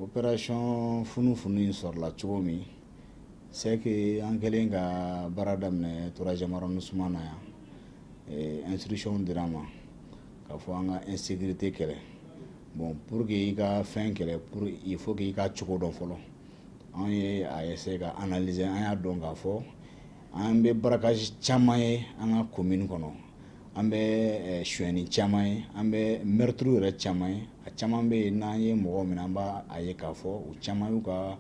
Opération funu funu in sɔrɔla cogo min c'est que an kɛlen ka baara daminɛ troisième arrondissement na yan instruction dira ma k'a fɔ an ka insécurité kɛlɛ bon pour que i ka fɛn kɛlɛ pour il faut que i ka cogo dɔn fɔlɔ an ye a essayer ka analyser an y'a dɔn k'a fɔ an bɛ braquage caman ye an ka commune kɔnɔ an bɛ suyɛnni caman ye an bɛ meurtre yɛrɛ caman ye a caman bɛ yen n'an ye mɔgɔ min an b'a ye k'a fɔ u caman y'u ka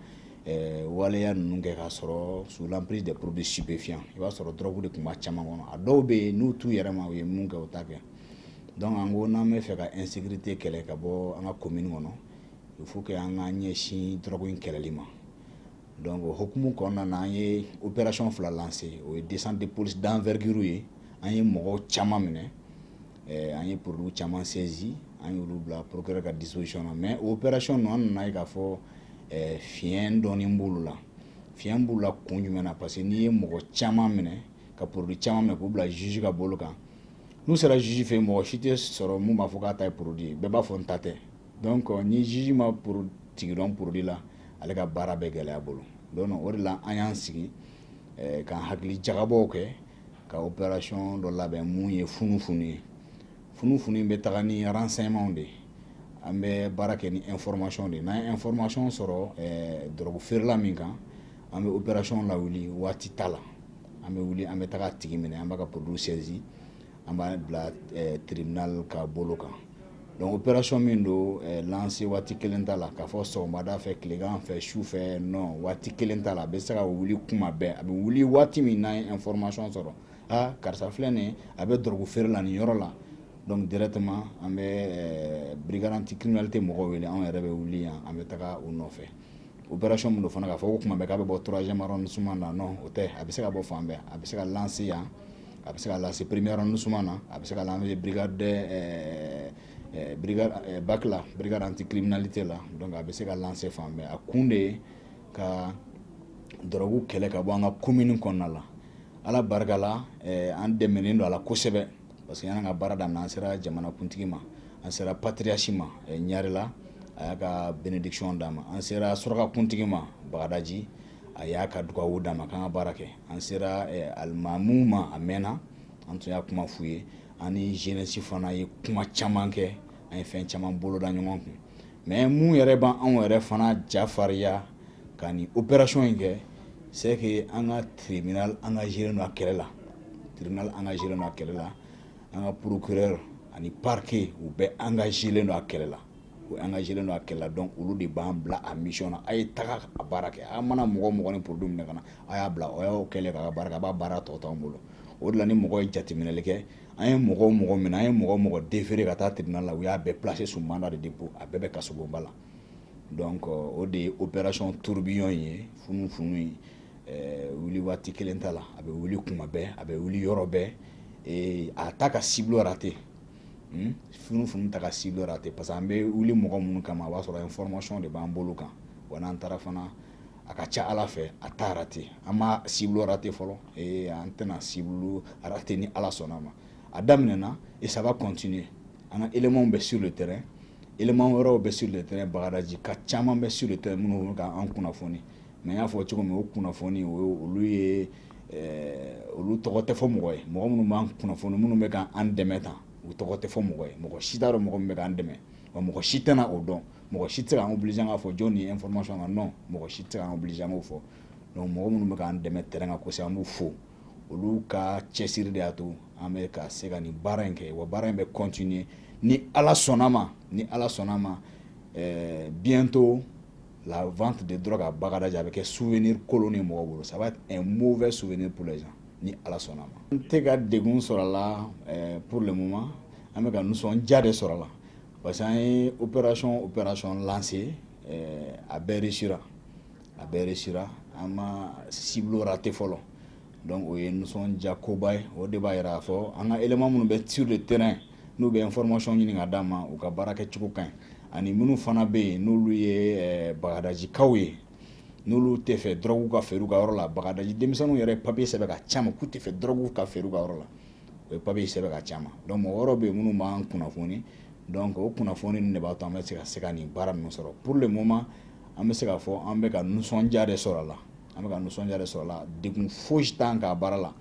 waleya ninnu kɛ k'a sɔrɔ sous l'emprise des produits stupéfiants i b'a sɔrɔ drogue de tun b'a caman kɔnɔ a dɔw bɛ yen n'u t'u yɛrɛ ma u ye mun kɛ u t'a kɛ donc an ko n'an bɛ fɛ ka insécurité kɛlɛ ka bɔ an ka commune kɔnɔ il faut que an ka ɲɛsin drogue in kɛlɛli ma donc o hukumu kɔnɔna na an ye opération fila lancé o ye descente de police d'envergure ye an ye mɔgɔw caman minɛ an ye produit caman saisi an y'olu bila procureur ka disposition na mais opération ninnu an nana ye k'a fɔ fiɲɛ dɔɔnin b'olu la fiɲɛ b'olu la kun jumɛn na parce que n'i ye mɔgɔ caman minɛ ka produit caman minɛ k'u bila juge ka bolo kan n'u sera juge fɛ mɔgɔ si tɛ sɔrɔ mun b'a fɔ k'a ta ye produit bɛɛ b'a fɔ n ta tɛ donc ni juge ma tigi dɔn produit la ale ka baara bɛ gɛlɛya bolo donc o de la an y'an sigi k'an hakili jagabɔw kɛ ka opération dɔ labɛn mun ye funufunu ye funufunu bɛ taga ni renseignement de an bɛ baara kɛ ni information de n'an ye information sɔrɔ drogue feerela min kan an bɛ opération lawuli waati ta la an bɛ wuli an bɛ taga tigi minɛ an b'a ka produit saisi an b'a bila tribunal ka bolo kan donc opération min do lancé waati kelen t'a la k'a fɔ sɔgɔmada fɛ tilegan fɛ su fɛ non waati kelen t'a la a bɛ se ka wuli kuma bɛɛ a bɛ wuli waati min n'an ye information sɔrɔ karisa filɛ nin a bɛ drogue feere la nin yɔrɔ la donc directement an bɛ brigade anticriminalité mɔgɔw wele anw yɛrɛ bɛ wuli yan an bɛ taga u nɔfɛ opération min do fana k'a fɔ ko kuma bɛɛ k'a bɛ bɔ troisième arrondissement na non o tɛ a bɛ se ka bɔ fan bɛɛ a bɛ se ka lancer yan a bɛ se ka lancer premier arrondissement na a bɛ se ka lancer brigade BAC la brigade anticriminalité la donc a bɛ se ka lancer fan bɛɛ a kun de ye ka drogue kɛlɛ ka bɔ an ka commune kɔnɔna la ala barika la an dɛmɛnen don a la kosɛbɛ parce que y'an ka baara daminɛ an sera jamanakuntigi ma an sera patriarche ma Ɲarela a y'a ka bénédiction d'a ma an sera surakakuntigi ma Bagadaji a y'a ka dugawu d'a ma k'an ka baara kɛ an sera alimamu ma a mɛnna an tun y'a kuma f'u ye an ni jeunesse fana ye kuma caman kɛ an ye fɛn caman boloda ɲɔgɔn kun mais mun yɛrɛ b'anw yɛrɛ fana jafarinya ka nin opération in kɛ c'est que an ka tribunal engagé don a kɛlɛ la tribunal engagé don a kɛlɛ la an ka procureur ani parquet u bɛɛ engagé don a kɛlɛ la u engagé don a kɛlɛ la donc olu de b'an bila a mission na a ye taga a baara kɛ a mana mɔgɔ ni produit minɛ ka na a y'a bila o y'o kɛlɛ k'a ka baara kɛ a b'a baara tɔ t'anw bolo o de la ni mɔgɔ ye jateminɛli kɛ an ye mɔgɔ minɛ an ye mɔgɔ déféré ka taa tribunal la u y'a bɛɛ placer sous mandat de dépôt a bɛɛ bɛ kasobonba la donc o de ye opération tourbillon ye funufunu ye wuli waati kelen t'a la a bɛ wuli kuma bɛɛ a bɛ wuli yɔrɔ bɛɛ a t'a ka cible raté funufunu t'a ka cible raté parce que an bɛ wuli mɔgɔ minnu kama a b'a sɔrɔ information de b'an bolo kan wa n'an taara fana a ka ca ala fɛ a t'a raté an ma cible raté fɔlɔ an tɛna cible raté ni ala sɔnna ma a daminɛna et ça va continuer an ka éléments bɛ sur le terrain éléments wɛrɛw bɛ sur le terrain Bagadaji ka caman bɛ sur le terrain minnu k'an kunnafoni mais n y'a fɔ cogo min o kunnafoni olu ye olu tɔgɔ tɛ fɔ mɔgɔ ye mɔgɔ minnu b'an kunnafoni minnu bɛ k'an dɛmɛ tan u tɔgɔ tɛ fɔ mɔgɔ ye mɔgɔ si t'a dɔn mɔgɔ min bɛ k'an dɛmɛ wa mɔgɔ si tɛna o dɔn mɔgɔ si tɛ se k'an obligé k'a fɔ jɔn ni information na non mɔgɔ si tɛ se k'an obligé k'o fɔ donc mɔgɔ minnu bɛ k'an dɛmɛ terrain kan kosɛbɛ an b'u fo olu ka cɛsiri de y'a to an bɛ ka se ka nin baara in kɛ wa baara in bɛ continuer ni ala sɔnna ma bientôt la vente de drogue à Bagadaji a bɛ kɛ souvenir kolon ni mɔgɔw bolo ça va être un mauvais souvenir pour les gens ni ala sɔnna ma n tɛ ka degun sɔrɔ a la pour le moment an bɛ ka nisɔndiya de sɔrɔ a la parce que an ye opération lancé a bɛɛ réussira an ma cible raté fɔlɔ donc o ye nisɔndiya koba ye o de b'a yira k'a fɔ an ka élément minnu bɛ sur le terrain n'u bɛ information ɲini ka d'an ma u ka baara kɛcogo ka ɲi ani minnu fana bɛ yen n'olu ye Bagadajikaw ye n'olu tɛ fɛ drogue ka feere u ka yɔrɔ la Bagadaji denmisɛnninw yɛrɛ papier sɛbɛn ka ca ma k'u tɛ fɛ drogue ka feere u ka yɔrɔ la o ye papier sɛbɛn ka ca ma donc mɔgɔ wɛrɛw bɛ yen minnu b'an kunnafoni donc o kunnafoni ninnu de b'a to an bɛ se ka nin baara ninnu sɔrɔ pour le moment an bɛ se k'a fɔ an bɛ ka nisɔndiya de sɔrɔ a la, an bɛ ka nisɔndiya de sɔrɔ a la. Degun fosi t'an k'a baara la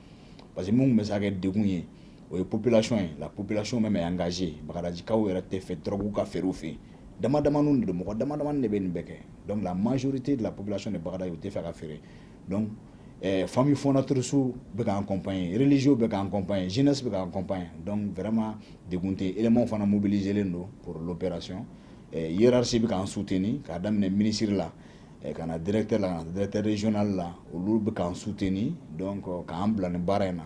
parce que mun bɛ se ka kɛ degun ye o ye population ye, la population même est engagée. Bagdadikaw yɛrɛ tɛ fɛ drogue ka feere u fɛ yen, dama damani de don, mɔgɔ dama damani de bɛ nin bɛɛ kɛ. Donc la majorité de la population de Bagdad o tɛ fɛ ka feere. Donc famille fondatrice bɛ k'an accompagner, religieux bɛ k'an accompagner, jeunesse bɛ k'an accompagner. Donc vraiment degun tɛ, éléments fana mobilisé len don pour l'opération. Hiérarchie bɛ k'an soutenir k'a daminɛ ministre la ka na directeur la, ka na directeur régional la, olu bɛ k'an soutenir donc k'an bila nin baara in na.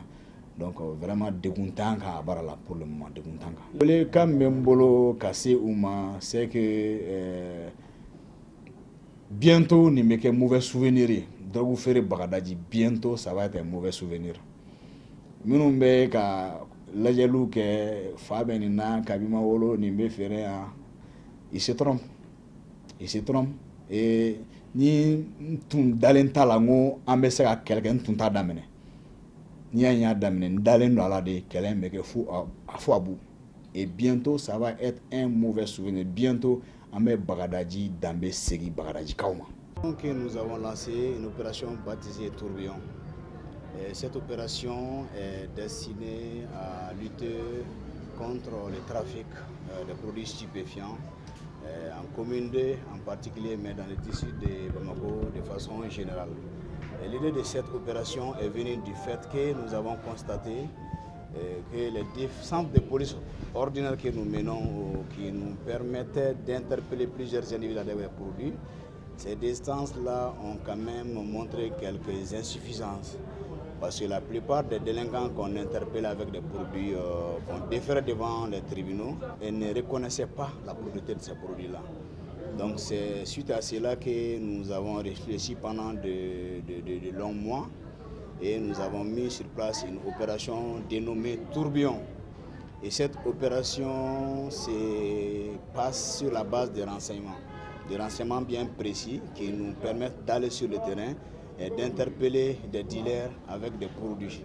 Donc vraiment degun t'an kan a baara la pour le moment, degun t'an kan. Wele kan bɛ n bolo ka se u ma c'est que bientôt nin bɛ kɛ mauvais souvenir ye. Drogue feere Bagadaji bientôt ça va être un mauvais souvenir. Minnu bɛ ka lajɛliw kɛ fa bɛ nin na kabi ma wolo nin bɛ feere yan, il se trompe, il se trompe. Et ni n tun dalen t'a la n ko an bɛ se ka kɛlɛ kɛ n tun t'a daminɛ. Ni y'a daminɛ n dalen don a la de kɛlɛ in bɛ kɛ fo a bout. Et bientôt ça va être un mauvais souvenir. Bientôt an bɛ Bagadaji danbe segin Bagdadikaw ma. Donc nous avons lancé une opération baptisée Tourbillon. Et cette opération est destinée à lutter contre le trafic de produits stupéfiants en commune 2 en particulier, mais dans les tissus de Bamako de façon générale. L'idée de cette opération est venue du fait que nous avons constaté que les centres de police ordinaires que nous menons, qui nous permettaient d'interpeller plusieurs individus avec des produits, ces distances-là ont quand même montré quelques insuffisances. Parce que la plupart des délinquants qu'on interpelle avec des produits qu'on défère devant les tribunaux et ne reconnaissaient pas la propriété de ces produits-là. Donc c'est suite à cela que nous avons réfléchi pendant de longs mois et nous avons mis sur place une opération dénommée Tourbillon. Et cette opération se passe sur la base des renseignements bien précis qui nous permettent d'aller sur le terrain et d'interpeller des dealers avec des produits.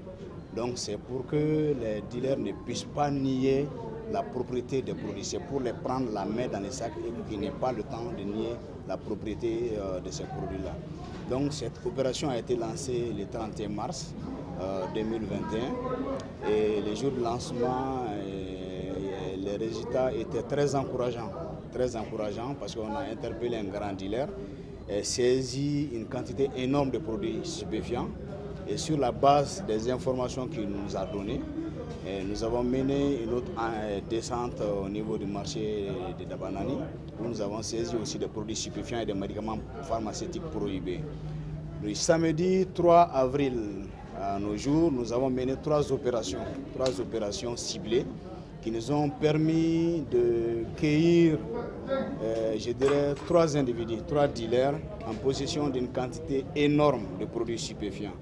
Donc c'est pour que les dealers ne puissent pas nier la propriété des produits. C'est pour les prendre la main dans les sacs et qu'ils n'aient pas le temps de nier la propriété de ces produits-là. Donc cette opération a été lancée le 31 mars 2021 et les jours de lancement, les résultats étaient très encourageants parce qu'on a interpellé un grand dealer, saisi une quantité énorme de produits stupéfiants et sur la base des informations qu'il nous a données, nous avons mené une autre descente au niveau du marché de Dabanani où nous avons saisi aussi des produits stupéfiants et des médicaments pharmaceutiques prohibés. Le samedi 3 avril à nos jours, nous avons mené trois opérations ciblées qui nous ont permis de cueillir, je dirais, 3 individus, 3 dealers en possession d'une quantité énorme de produits stupéfiants.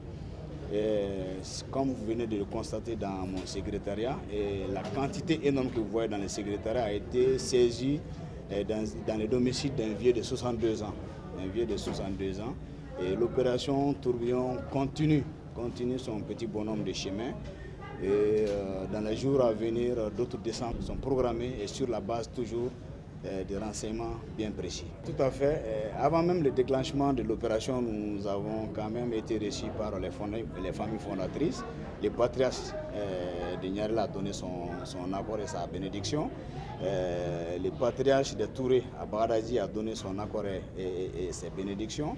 Comme vous venez de le constater dans mon secrétariat, la quantité énorme que vous voyez dans le secrétariat a été saisie dans le domicile d'un vieux de 62 ans. Et l'opération Tourbillon continue son petit bonhomme de chemin. Et dans les jours à venir, d'autres descentes sont programmées et sur la base toujours des renseignements bien précis. Tout à fait. Avant même le déclenchement de l'opération, nous avons quand même été reçus par les familles fondatrices. Le patriarche de Niarela a donné son accord et sa bénédiction. Le patriarche de Touré à Bagdadi a donné son accord et ses bénédictions.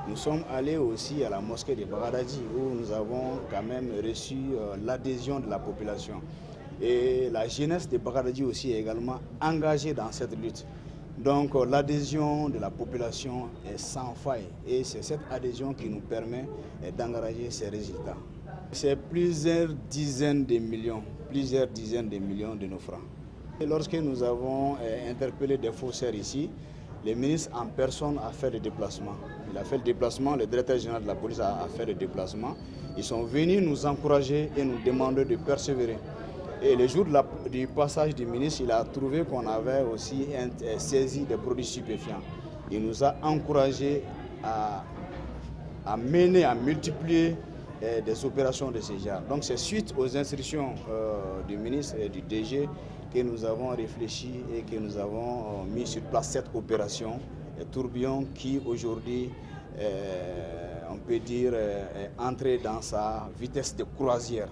Nous sommes allés aussi à la mosquée de Bagdadi où nous avons quand même reçu l'adhésion de la population. Et la jeunesse de Bagdadi aussi est également engagée dans cette lutte. Donc l'adhésion de la population est sans faille et c'est cette adhésion qui nous permet d'engager ces résultats. C'est plusieurs dizaines de millions de nos francs. Et lorsque nous avons interpellé des faussaires ici, le ministre en personne a fait le déplacement. Il a fait le déplacement, le directeur général de la police a fait le déplacement. Ils sont venus nous encourager et nous demander de persévérer. Et le jour du passage du ministre, il a trouvé qu'on avait aussi saisi des produits stupéfiants. Il nous a encouragés à mener, à multiplier des opérations de ce genre. Donc c'est suite aux instructions du ministre et du DG que nous avons réfléchi et que nous avons mis sur place cette opération tourbillon qui aujourd'hui, on peut dire, est entré dans sa vitesse de croisière,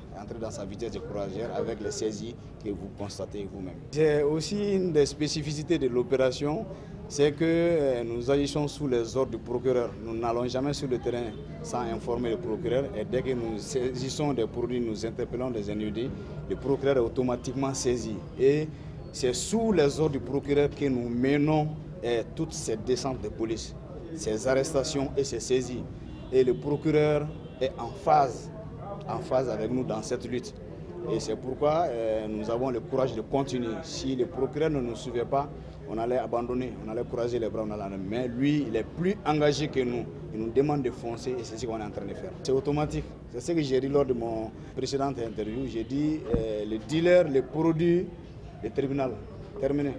avec les saisies que vous constatez vous-même. C'est aussi une des spécificités de l'opération, c'est que nous agissons sous les ordres du procureur. Nous n'allons jamais sur le terrain sans informer le procureur, et dès que nous saisissons des produits, nous interpellons des individus, le procureur est automatiquement saisi. Et c'est sous les ordres du procureur que nous menons toutes ces descentes de police, ces arrestations et ces saisies. Et le procureur est en phase avec nous dans cette lutte. Et c'est pourquoi nous avons le courage de continuer. Si le procureur ne nous suivait pas, on allait abandonner, on allait croiser les bras, mais lui, il est plus engagé que nous. Il nous demande de foncer et c'est ce qu'on est en train de faire. C'est automatique. C'est ce que j'ai dit lors de mon précédente interview. J'ai dit les dealers, les produits, le tribunal. Terminé.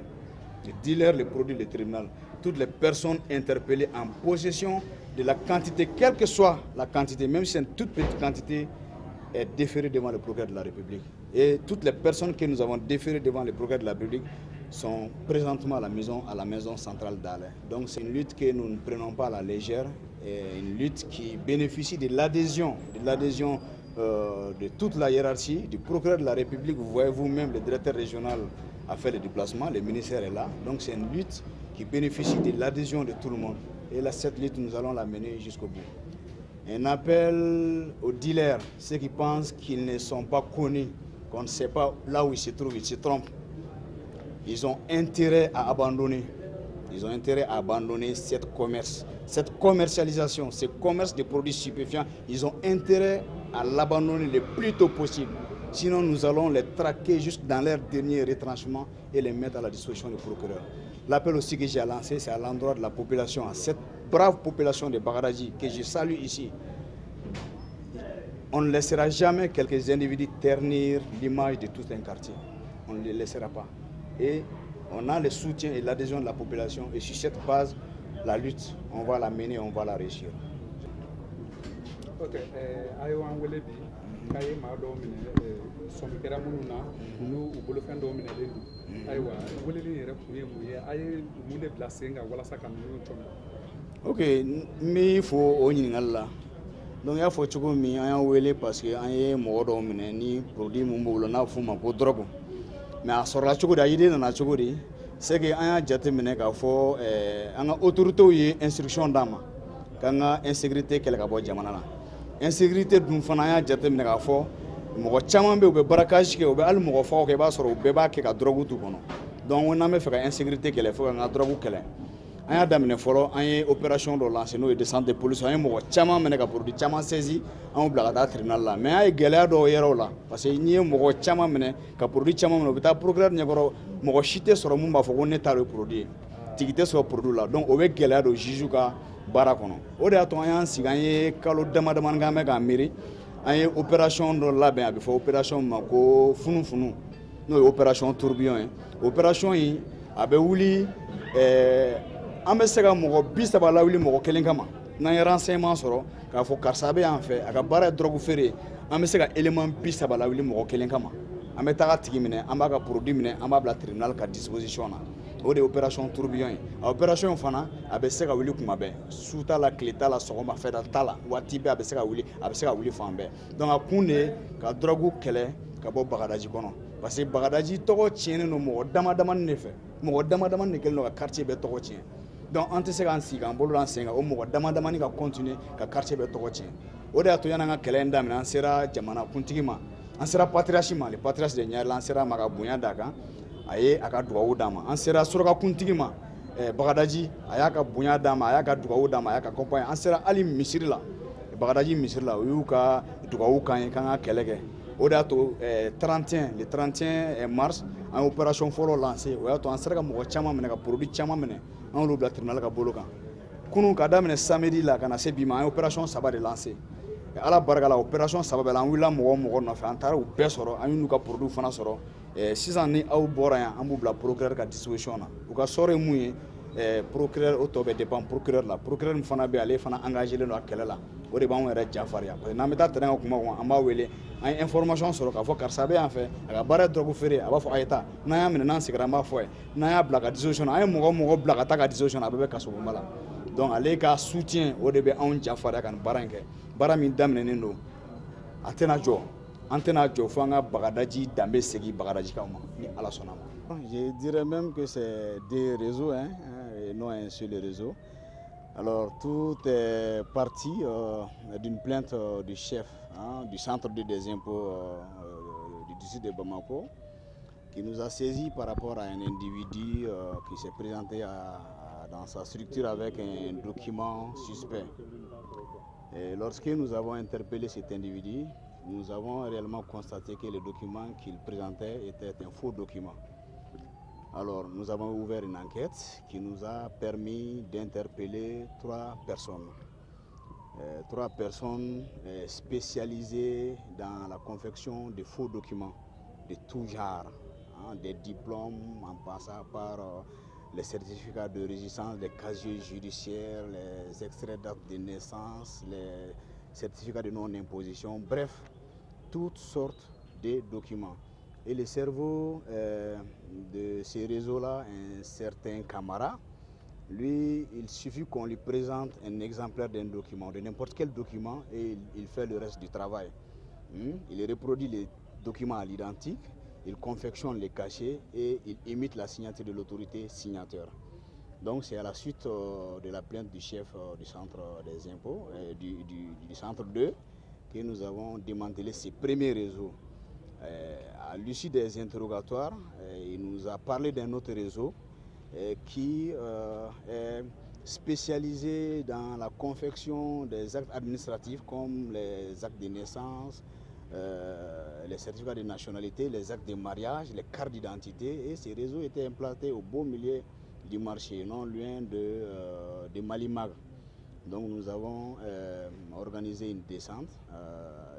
Les dealers, les produits, le tribunal. Toutes les personnes interpellées en possession de la quantité, quelle que soit la quantité, même si c'est une toute petite quantité, est déférée devant le procureur de la République. Et toutes les personnes que nous avons déférées devant le procureur de la République sont présentement à la maison centrale d'Alès. Donc c'est une lutte que nous ne prenons pas à la légère, et une lutte qui bénéficie de l'adhésion de toute la hiérarchie, du procureur de la République. Vous voyez vous-même, le directeur régional a fait le déplacement, le ministère est là. Donc c'est une lutte qui bénéficie de l'adhésion de tout le monde. Et là, cette lutte, nous allons la mener jusqu'au bout. Un appel aux dealers, ceux qui pensent qu'ils ne sont pas connus, qu'on ne sait pas là où ils se trouvent, ils se trompent. Ils ont intérêt à abandonner. Ils ont intérêt à abandonner cette commercialisation, ce commerce de produits stupéfiants. Ils ont intérêt à l'abandonner le plus tôt possible. Sinon, nous allons les traquer jusque dans leur dernier retranchement et les mettre à la disposition du procureur. L'appel aussi que j'ai lancé, c'est à l'endroit de la population, à cette brave population de Bagadaji que je salue ici. On ne laissera jamais quelques individus ternir l'image de tout un quartier. On ne les laissera pas. Et on a le soutien et l'adhésion de la population. Et sur cette base, la lutte, on va la mener, on va la réussir. Ok, ok, mi fo o ɲininkali la. Donc y'a fɔ cogo min an y'an wele parce que an ye mɔgɔ dɔw minɛ ni produit mun b'o bolo n'a f'o ma ko drogue. Mais a sɔrɔla cogo di, a yiden nana cogo di, c'est que an y'a jate minɛ k'a fɔ an ka autorités ye instruction d'an ma k'an ka insécurité kɛlɛ ka bɔ jamana la. Insécurité dun fana an y'a jate minɛ k'a fɔ mɔgɔ caman bɛ yen u bɛ barakasi kɛ, u bɛ hali mɔgɔ faw kɛ, i b'a sɔrɔ u bɛɛ b'a kɛ ka drogue t'u kɔnɔ. Donc n'an bɛ fɛ ka insécurité kɛlɛ fo k'an ka drogue kɛlɛ. An y'a daminɛ fɔlɔ, an ye opération dɔ lancé n'o ye descente de police, an ye mɔgɔ caman minɛ ka produit caman saisi, an y'u bila ka taa tribunal la. Mais an ye gɛlɛya dɔw yɛrɛ o la parce que n'i ye mɔgɔ caman minɛ ka produit caman minɛ, u bɛ taa procureur ɲɛkɔrɔ, mɔgɔ si tɛ sɔrɔ mun b'a fɔ ko ne ta le produit, tigi tɛ sɔrɔ produit la. Donc o bɛ gɛlɛya don juge ka baara kɔnɔ. O de y'a to an y'an sigi, an ye kalo dama damani k'an bɛ k'an miiri, an ye opération dɔ labɛn, a bɛ fɔ opération ma ko funufunu, n'o ye opération tourbillon ye. Opération in a bɛ wuli an bɛ se ka mɔgɔ 30 lawuli mɔgɔ kelen kama. N'an ye renseignement sɔrɔ k'a fɔ karisa bɛ yan fɛ, a ka baara ye drogue feere, an bɛ se ka élément 30 lawuli mɔgɔ kelen kama. An bɛ taga tigi minɛ, an b'a ka produit minɛ, an b'a bila tribunal ka disposition na. O de ye opération tourbillon ye. A opération fana a bɛ se ka wuli kuma bɛɛ, su t'a la, tile t'a la, sɔgɔma fɛda t'a la, waati bɛɛ a bɛ se ka wuli fan bɛɛ. Donc a kun de ye ka drogue kɛlɛ ka bɔ Bagadaji kɔnɔ. Parce que Bagadaji tɔgɔ tiɲɛnen don mɔgɔ dama damani de fɛ. Mɔgɔ dama damani de kɛlen don ka quartier bɛɛ tɔgɔ tiɲɛ. Donc an tɛ se k'an sigi k'an bolo d'an sen kan o mɔgɔ dama damani ka continuer ka quartier bɛɛ tɔgɔ tiɲɛ. O de y'a to yan'an ka kɛlɛ in daminɛ, an sera jamana kuntigi ma, an sera patriarche ma, le patriarche de Ɲarela, an sera a ma ka bonya d'a kan, a ye a ka dugawu d'an ma. An sera suraka kuntigi ma, Bagadaji, a y'a ka bonya d'an ma, a y'a ka dugawu d'an ma, a y'a ka accompagner. An sera hali misiri la, Bagadaji misiri la, o y'u ka dugawu k'an ye k'an ka kɛlɛ kɛ. O de y'a to le 31 mars, an ye opération fɔlɔ lancé, o y'a to an sera ka mɔgɔ caman minɛ, ka produit caman minɛ, an y'olu bila tribunal ka bolo kan. Kunun ka daminɛ samedi la ka na se bi ma, an ye opération 3 de lancé. Ala barika la opération 3 bɛɛ la, an wulila mɔgɔ nɔfɛ, an taara u bɛɛ sɔrɔ, an y'u ka produit fana sɔrɔ. Sisan ni aw bɔra yan, an b'u bila procureur ka disposition na. U ka sɔrɔ ye mun ye, procureur o tɔ bɛ dépend procureur la procureur min fana bɛ ale fana engagé len don a kɛlɛ la o de b'anw yɛrɛ jafarinya parce que n'an bɛ taa terrain kan kuma o kuma an b'a wele an ye information sɔrɔ k'a fɔ karisa bɛ yan fɛ a ka baara ye drogue feere a b'a fɔ a ye taa n'an y'a minɛ n'an seginna an b'a fɔ ye n'an y'a bila ka dissolution na an ye mɔgɔ bila ka taa ka dissolution na a bɛɛ bɛ kaso bonba la donc ale ka soutien o de bɛ anw jafarinya ka nin baara in kɛ baara min daminɛnen don a tɛna jɔ an tɛna jɔ fo an ka Bagadaji danbe segin Bagadajikaw ma ni Ala sɔnna ma. Je dirais même que c'est des réseaux et non un seul réseau. Alors tout est parti d'une plainte du chef du centre des impôts du district de Bamako qui nous a saisi par rapport à un individu qui s'est présenté dans sa structure avec un document suspect. Et lorsque nous avons interpellé cet individu, nous avons réellement constaté que le document qu'il présentait était un faux document. Alors nous avons ouvert une enquête qui nous a permis d'interpeller 3 personnes. 3 personnes spécialisées dans la confection de faux documents de tout genre, des diplômes en passant par les certificats de résistance, les casiers judiciaires, les extraits d'actes de naissance, les certificats de non-imposition, bref, toutes sortes de documents. Et le cerveau de ces réseaux-là, un certain Camara, lui, il suffit qu'on lui présente un exemplaire d'un document, de n'importe quel document, et il fait le reste du travail. Il reproduit les documents à l'identique, il confectionne les cachets et il imite la signature de l'autorité signateur. Donc c'est à la suite de la plainte du chef du centre des impôts, du centre 2, que nous avons démantelé ces premiers réseaux. À l'issue des interrogatoires, il nous a parlé d'un autre réseau qui est spécialisé dans la confection des actes administratifs comme les actes de naissance, les certificats de nationalité, les actes de mariage, les cartes d'identité. Et ces réseaux étaient implantés au beau milieu du marché, non loin de Malimag. Donc nous avons organisé une descente.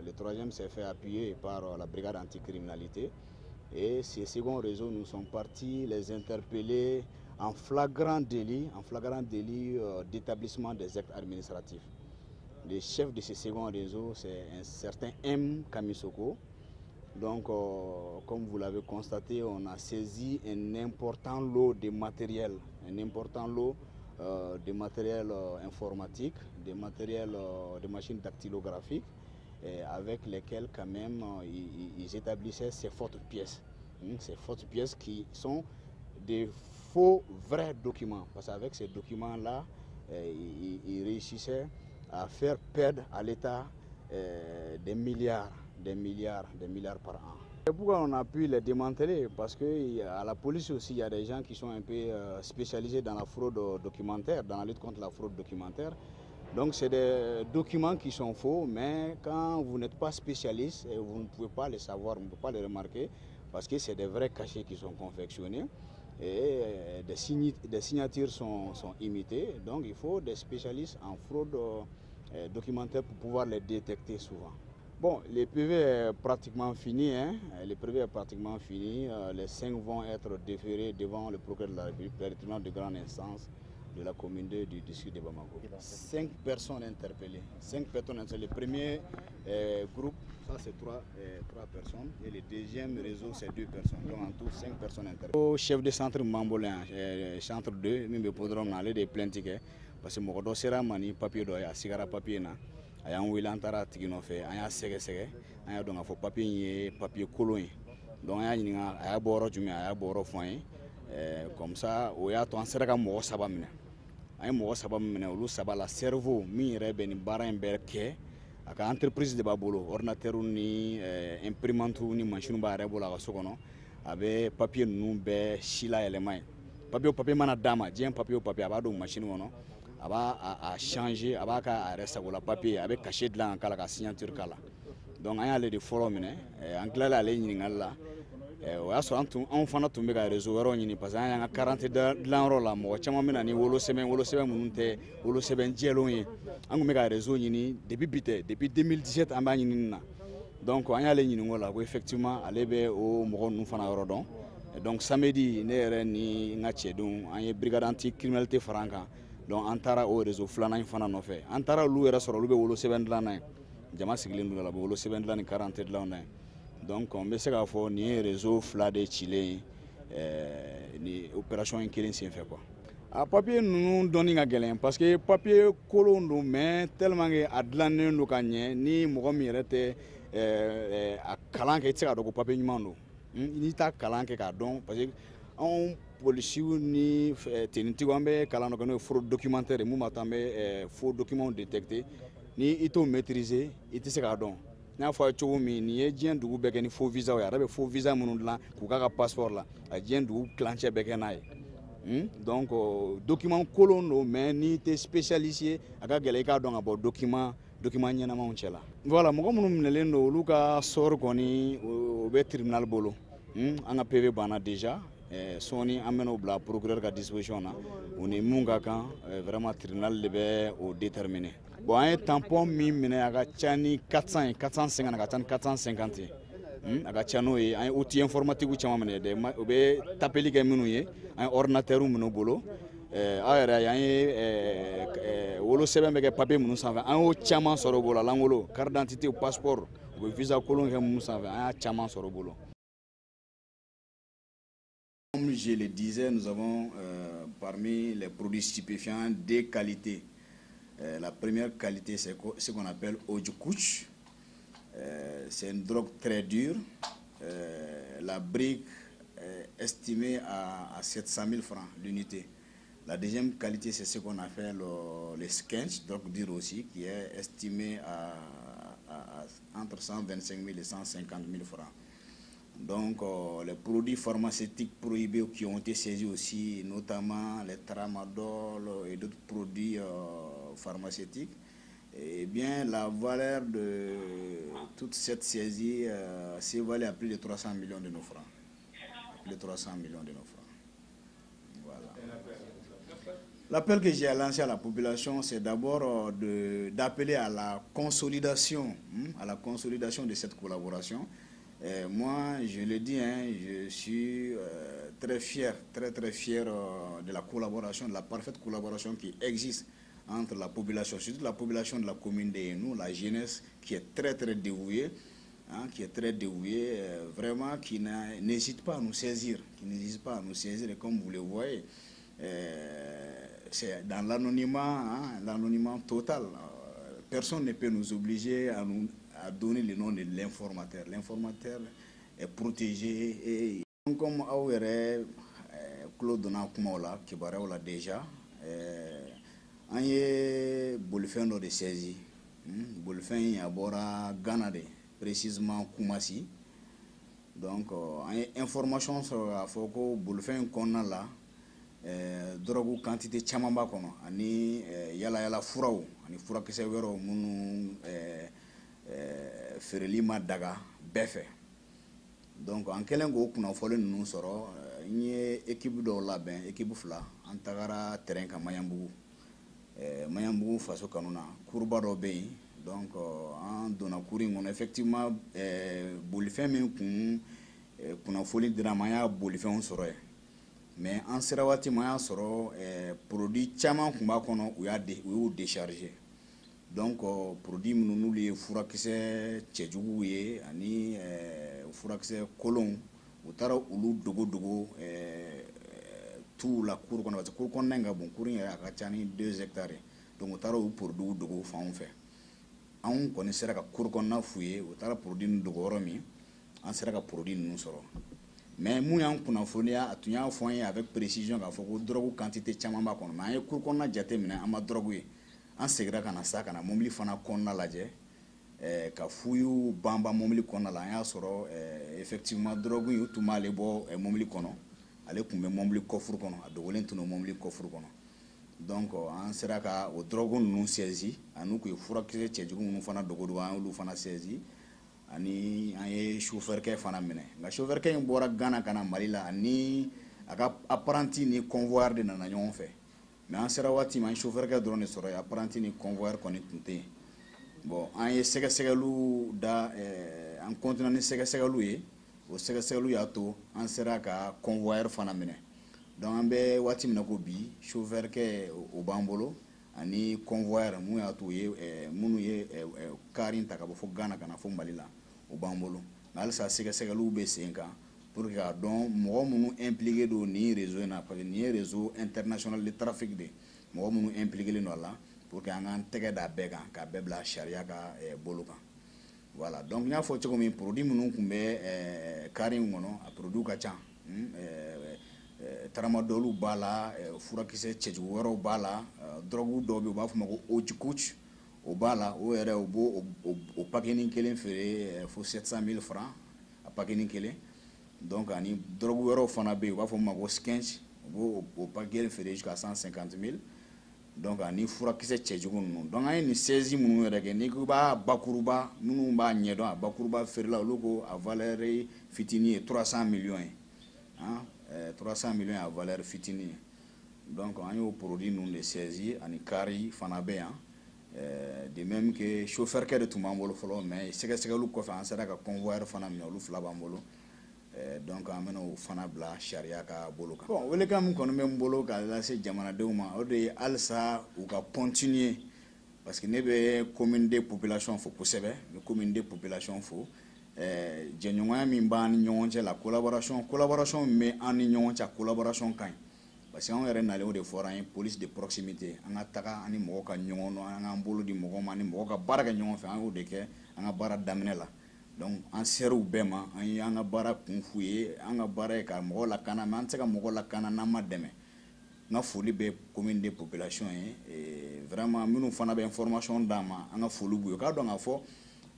Le troisième s'est fait appuyer par la brigade anticriminalité. Et ces seconds réseaux, nous sommes partis les interpeller en flagrant délit d'établissement des actes administratifs. Le chef de ces seconds réseaux, c'est un certain M. Kamisoko. Donc, comme vous l'avez constaté, on a saisi un important lot de matériel, informatique, des machines dactylographiques, avec lesquelles quand même ils établissaient ces fausses pièces. Ces fausses pièces qui sont des faux vrais documents. Parce qu'avec ces documents-là, ils réussissaient à faire perdre à l'État des milliards par an. Et pourquoi on a pu les démanteler? Parce qu'à la police aussi, il y a des gens qui sont un peu spécialisés dans la fraude documentaire, dans la lutte contre la fraude documentaire. Donc c'est des documents qui sont faux, mais quand vous n'êtes pas spécialiste, vous ne pouvez pas les savoir, vous ne pouvez pas les remarquer, parce que c'est des vrais cachets qui sont confectionnés et des signatures sont imitées. Donc il faut des spécialistes en fraude documentaire pour pouvoir les détecter souvent. Bon, le PV est pratiquement fini, le PV est pratiquement fini. Les 5 vont être déférés devant le procureur de la République, le tribunal de grande instance de la commune 2 du district de Bamako. 5 personnes interpellées. 5 personnes interpellées. Le premier groupe, ça c'est 3 personnes. Et le deuxième réseau, c'est 2 personnes. Donc en tout, 5 personnes interpellées. Au chef de centre Mambolin, centre 2, il me podront aller des plaintes. Parce que mon sera mani papier d'oeil, à cigara papier na. A y'an wele an taara tigi nɔfɛ an y'a sɛgɛsɛgɛ an y'a dɔn k'a fɔ papier in ye papier kolon ye donc an y'a ɲininka a y'a bɔ yɔrɔ jumɛn a y'a bɔ yɔrɔ fɔ an ye comme ça o y'a to an sera ka mɔgɔ 3 minɛ an ye mɔgɔ 3 minɛ olu 3 la cerveau min yɛrɛ bɛ nin baara in bɛɛ kɛ a ka entreprise de b'a bolo ordinateur ni imprimante ni machine b'a yɛrɛ bolo a ka so kɔnɔ a bɛ papier ninnu bɛɛ si layɛlɛma ye papier mana d'a ma diɲɛ papier o papier a b'a don machine kɔnɔ a b'a changer a b'a ka yɛrɛ sagola papier a bɛ cachet dilan k'a la ka signature k'a la donc an y'ale de fɔlɔ minɛ an tilala ale ɲininkali la o y'a sɔrɔ anw fana tun bɛ ka réseau wɛrɛw ɲini parce que an y'an ka carte dilanyɔrɔ la mɔgɔ caman bɛ na ni wolosɛbɛn minnu tɛ wolosɛbɛn jɛlenw ye an tun bɛ ka réseau ɲini depuis bi tɛ depuis 2017 an b'a ɲinini na donc an y'ale ɲininka o la ko effectivement ale bɛ o mɔgɔ ninnu fana yɔrɔ dɔn Donc samedi ne yɛrɛ ni n ka cɛdenw an ye brigade anti criminalité fara an kan, donc an taara o réseau filanan in fana nɔfɛ. An taara olu yɛrɛ sɔrɔ olu bɛ wolo sɛbɛn dilan na ye, jama sigilen don la, bɛ wolo sɛbɛn dilan ni carte dilan na ye. Donc n bɛ se k'a fɔ nin ye réseau fila de cilen ni opération in kelen senfɛ quoi. A papier ninnu dɔnni ka gɛlɛn parce que papier kolon don mais tellement que a dilannen don ka ɲɛ ni mɔgɔ min yɛrɛ tɛ a kalan kɛ i tɛ se k'a dɔn ko papier ɲuman don. N'i t'a kalan kɛ k'a dɔn parce que anw policiers ni tenitigiw an bɛ kalan dɔ kɛ n'o ye fraude documentaire mun b'a to an bɛ faux documents détecter ni i t'o maîtriser i tɛ se k'a dɔn. N y'a fɔ a ye cogo min nin ye diɲɛ dugu bɛɛ kɛ ni faux visa ye, a yɛrɛ bɛ faux visa minnu dilan k'u k'a ka passeport la a diɲɛ dugu kilancɛ bɛɛ kɛ n'a ye. Donc document kolon don mais n'i tɛ spécialiste ye a ka gɛlɛn i k'a dɔn ka bɔ document ɲɛnamaw cɛ la. Voilà mɔgɔ minnu minɛlen don olu ka sɔrɔ kɔni o bɛ tribunal bolo. An ka PV banna déjà sɔɔni an bɛn'o bila procureur ka disposition na o ni mun ka kan vraiment tribunal de bɛ o déterminer. Bon an ye tampon min minɛ a ka ca ni 400 ye 450 ka ca ni 450 ye. A ka ca n'o ye an ye outil informatique caman minɛ o bɛ tapeli kɛ minnu ye an ye ordinateur minnu bolo aw yɛrɛ an ye wolo sɛbɛn bɛ kɛ papier minnu sanfɛ an y'o caman sɔrɔ o bolo langolo carte d'identité ou passeport u bɛ visa kolon kɛ minnu sanfɛ an y'a caman sɔrɔ o bolo. Comme je le disais, nous avons parmi les produits stupéfiants deux qualités. La première qualité, c'est ce qu'on appelle Ojukouch. C'est une drogue très dure. La brique est estimée à 700 000 francs l'unité. La deuxième qualité, c'est ce qu'on appelle le sketch, drogue dure aussi, qui est estimé à entre 125 000 et 150 000 francs. Donc, les produits pharmaceutiques prohibés qui ont été saisis aussi, notamment les tramadol et d'autres produits pharmaceutiques, eh bien, la valeur de toute cette saisie s'évalue à plus de 300 millions de nos francs. Plus de 300 millions de nos francs. Voilà. L'appel que j'ai lancé à la population, c'est d'abord d'appeler à la consolidation de cette collaboration. Moi, je le dis, je suis très fier de la collaboration, de la parfaite collaboration qui existe entre la population, surtout la population de la commune de nous, la jeunesse qui est très dévouée, vraiment qui n'hésite pas à nous saisir, et comme vous le voyez, c'est dans l'anonymat, l'anonymat total. Personne ne peut nous obliger à donner le nom de l'informateur. L'informateur est protégé et comme Claude Donakoumaola, qui est déjà, on a bolifin de saisi. Bolifin y a bora Ghana, précisément Koumassi. Donc, on a information sur la photo bolifin qu'on a là. Drogue quantité chamamba kono ani yala furaw ani furakisɛ wɛrɛw minnu feereli ma daga bɛɛ fɛ. Donc an kɛlen k'o kunnafoni ninnu sɔrɔ n ye équipe dɔw labɛn équipe fila an tagara terrain kan Maɲanbugu faso kanu na kuruba dɔ bɛ yen donc an donna kuru in kɔnɔ effectivement bolifɛn min kun kunnafoni dira ma an y'a bolifɛnw sɔrɔ yen. Mais en sera waati ma y'a sɔrɔ produit caman kun b'a kɔnɔ u y'u décharger. Donc produit minnu n'olu ye furakisɛ cɛjuguw ye ani furakisɛ kolonw u taara olu dogo tout la cour kɔnɔ parce que cour kɔnɔna in ka bon cour in yɛrɛ a ka ca ni 2 hectares donc u taara u produit dogo fanw fɛ. Anw kɔni sera ka cour kɔnɔna f'u ye u taara produit ninnu dogo yɔrɔ min an sera ka produit ninnu sɔrɔ. Mais mun y'an kunnafoniya a tun y'a fɔ an ye avec précision k'a fɔ ko drogue quantité caman b'a kɔnɔ mais an ye cour kɔnɔna jate minɛ an ma drogue ye an seginna ka na sa ka na mobili fana kɔnɔna lajɛ ka fouille banba mobili kɔnɔna la an y'a sɔrɔ effectivement drogue u tun b'ale bɔ mobili kɔnɔ ale tun bɛ mobili coffre kɔnɔ a dogolen tun bɛ mobili coffre kɔnɔ. Donc an sera ka o drogue ninnu saisi ani k'u ye furakisɛ cɛjugu minnu fana dogo an y'olu fana saisi ani an ye chauffeur kɛ fana minɛ nka chauffeur kɛ in bɔra Ghana ka na Mali la ani a ka apprenti ni convoyeur de nana ɲɔgɔn fɛ mais an sera waati min an ye chauffeur kɛ dɔrɔn de sɔrɔ yen apprenti ni convoyeur kɔni tun tɛ yen. Bon an ye sɛgɛsɛgɛliw da an continue ni sɛgɛsɛgɛliw ye o sɛgɛsɛgɛliw y'a to an sera ka convoyeur fana minɛ donc an bɛ waati min na ko bi chauffeur kɛ o b'an bolo ani convoyeur mun y'a to minnu ye car in ta ka bɔ fo Ghana ka na fo Mali la o b'an bolo mais halisa sɛgɛsɛgɛliw bɛ sen kan pour que k'a dɔn mɔgɔ minnu impliqué don nin réseau in na parce que nin ye réseau international de trafic de mɔgɔ minnu impliqué don a la pour que an k'an tɛgɛ da bɛɛ kan ka bɛɛ bila sariya ka bolo kan voilà donc n y'a fɔ cogo min produit minnu tun bɛ car in kɔnɔ a produit ka ca tramadolu b'a la furakisɛ cɛjugu wɛrɛw b'a la drogue dɔw bɛ yen u b'a fɔ o ma ko haut-couche o b'a la o yɛrɛ u b'o o paquet kelen feere fo 700 000 francs a paquet kelen donc ani drogue wɛrɛw fana bɛ yen u b'a fɔ o ma ko sketch u b'o o paquet feere jusqu'à 150 000 donc ani furakisɛ cɛjugu ninnu donc an ye nin 16 minnu yɛrɛ kɛ n'i ko b'a bakuruba minnu b'a ɲɛdɔn a bakuruba feerela olu ko a valeur fitinin ye 300 millions ye 300 millions a valeur fitinin ye donc an y'o produit ninnu de saisi ani kari fana bɛ yan de même que chauffeur kɛ de tun b'an bolo fɔlɔ mais sɛgɛsɛgɛliw kɔfɛ an sera ka convoyeur fana minɛ olu 2 b'an bolo donc an bɛna o fana bila sariya ka bolo kan bon welekan min kɔni bɛ n bolo k'a lase jamanadenw ma o de ye halisa u ka continuer parce que ne bɛ commune de population fo kosɛbɛ n bɛ commune de population fo jɛɲɔgɔnya min b'an ni ɲɔgɔn cɛ la collaboration min bɛ an ni ɲɔgɔn cɛ collaboration ka ɲi parce que anw yɛrɛ nalen o de fɔra an ye police de proximité an ka taga an ni mɔgɔw ka ɲɔgɔn dɔn an k'an bolo di mɔgɔw ma ani mɔgɔw ka baara kɛ ɲɔgɔn fɛ an y'o de kɛ an ka baara daminɛ la donc an ser'u bɛɛ ma an ye an ka baara kun f'u ye an ka baara ye ka mɔgɔw lakana mais an tɛ se ka mɔgɔw lakana n'an ma dɛmɛ n ka foli bɛ commune de population ye vraiment minnu fana bɛ information d'an ma an ka foli b'u ye k'a dɔn k'a fɔ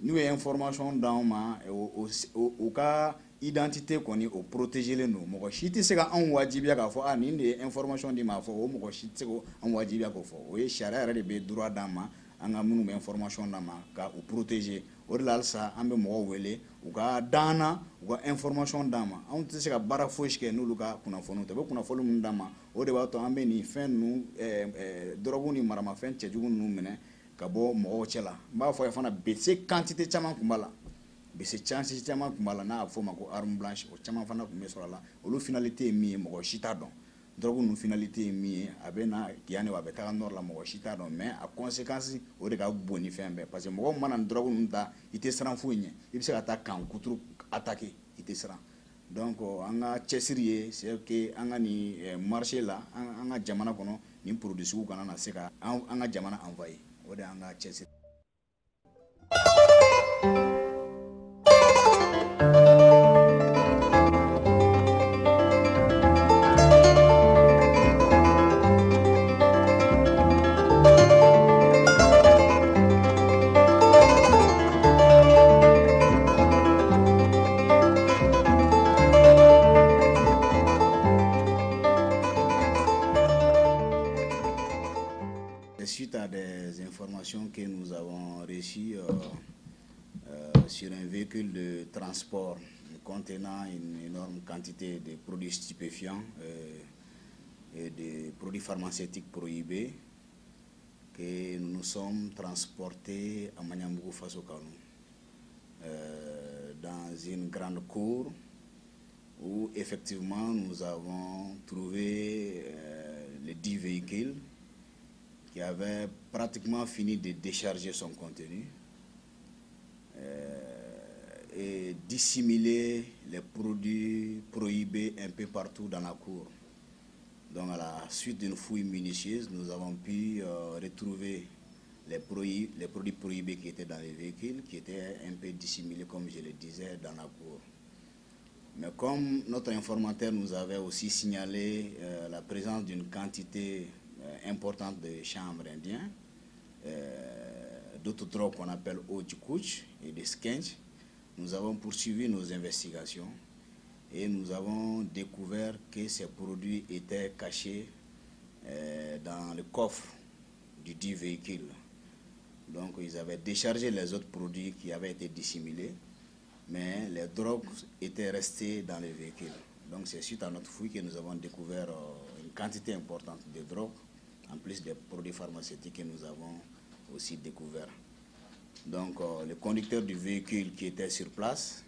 n'u ye information d'an ma u ka identité kɔni o protégelen don mɔgɔ si tɛ se ka anw wajibiya k'a fɔ nin de ye information di ma fɔ o mɔgɔ si tɛ se k'an wajibiya k'o fɔ o ye sariya yɛrɛ de bɛ droit d'an ma an ka minnu bɛ information d'an ma ka u protéger o de la halisa an bɛ mɔgɔw wele u ka d'an na u ka information d'an ma anw tɛ se ka baara fosi kɛ n'olu ka kunnafoniw tɛ u bɛ kunnafoni minnu d'an ma o de b'a to an bɛ nin fɛn ninnu drogue ni maramafɛn cɛjugu ninnu minɛ ka bɔ mɔgɔw cɛ la n b'a fɔ a ye fana BC quantité caman tun b'a la BC caman tun b'a la n'a y'a fɔ o ma ko arme blanche o caman fana tun bɛ sɔrɔ a la olu finalité ye min ye mɔgɔ si t'a dɔn drogue ninnu finalité ye min ye a bɛ na yan a bɛ taga nord la mɔgɔ si t'a dɔn mais a conséquence o de ka bon ni fɛn bɛɛ parce que mɔgɔ mana nin drogue ninnu ta i tɛ siran foyi ɲɛ i bɛ se ka taa kan kuturu attaquer i tɛ siran donc an ka cɛsiri ye c'est que an ka nin marché la an ka jamana kɔnɔ nin produit sugu kana na se ka an ka jamana envahir o de y'an ka cɛsiri. Suite à des informations que nous avons reçues sur un véhicule de transport contenant une énorme quantité de produits stupéfiants et de produits pharmaceutiques prohibés, que nous sommes transportés à Maniambougou face au Kanou, dans une grande cour où effectivement nous avons trouvé les 10 véhicules qui avait pratiquement fini de décharger son contenu et dissimuler les produits prohibés un peu partout dans la cour. Donc à la suite d'une fouille minutieuse, nous avons pu retrouver les produits prohibés qui étaient dans les véhicules, qui étaient un peu dissimulés, comme je le disais, dans la cour. Mais comme notre informateur nous avait aussi signalé la présence d'une quantité importante de chanvre indien, d'autres drogues qu'on appelle haut-couche et des skench, nous avons poursuivi nos investigations et nous avons découvert que ces produits étaient cachés dans le coffre du dit véhicule. Donc ils avaient déchargé les autres produits qui avaient été dissimulés, mais les drogues étaient restées dans le véhicule. Donc c'est suite à notre fouille que nous avons découvert une quantité importante de drogue, en plus des produits pharmaceutiques que nous avons aussi découverts. Donc le conducteur du véhicule qui était sur place,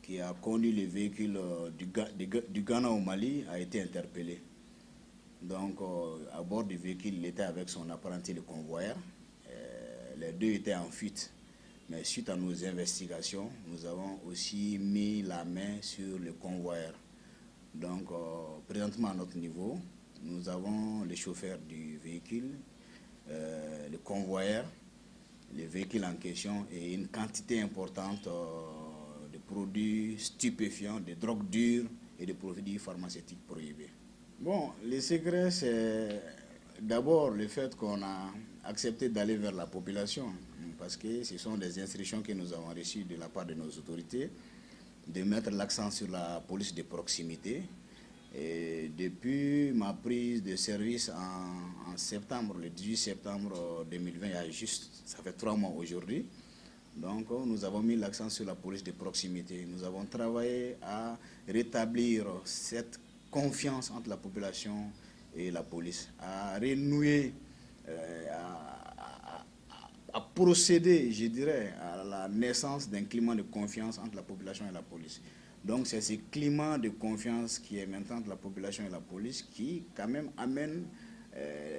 qui a conduit le véhicule du Ghana au Mali a été interpellé. Donc, à bord du véhicule, il était avec son apprenti, le convoyeur. Les deux étaient en fuite. Mais suite à nos investigations, nous avons aussi mis la main sur le convoyeur. Donc, présentement à notre niveau, nous avons le chauffeur du véhicule, le convoyeur, le véhicule en question et une quantité importante de produits stupéfiants, de drogues dures et de produits pharmaceutiques prohibés. Bon, le secret, c'est d'abord le fait qu'on a accepté d'aller vers la population, parce que ce sont des instructions que nous avons reçues de la part de nos autorités, de mettre l'accent sur la police de proximité. Et depuis ma prise de service en septembre, le 18 septembre 2020, ça fait 3 mois aujourd'hui, donc nous avons mis l'accent sur la police de proximité. Nous avons travaillé à rétablir cette confiance entre la population et la police, à renouer, à procéder, je dirais, à la naissance d'un climat de confiance entre la population et la police. Donc c'est ce climat de confiance qui est maintenant entre la population et la police qui quand même amène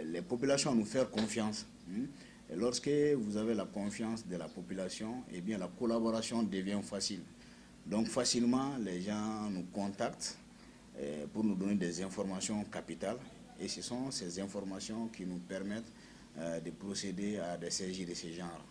les populations à nous faire confiance. Et lorsque vous avez la confiance de la population, eh bien la collaboration devient facile. Donc facilement, les gens nous contactent pour nous donner des informations capitales. Et ce sont ces informations qui nous permettent de procéder à des saisies de ce genre.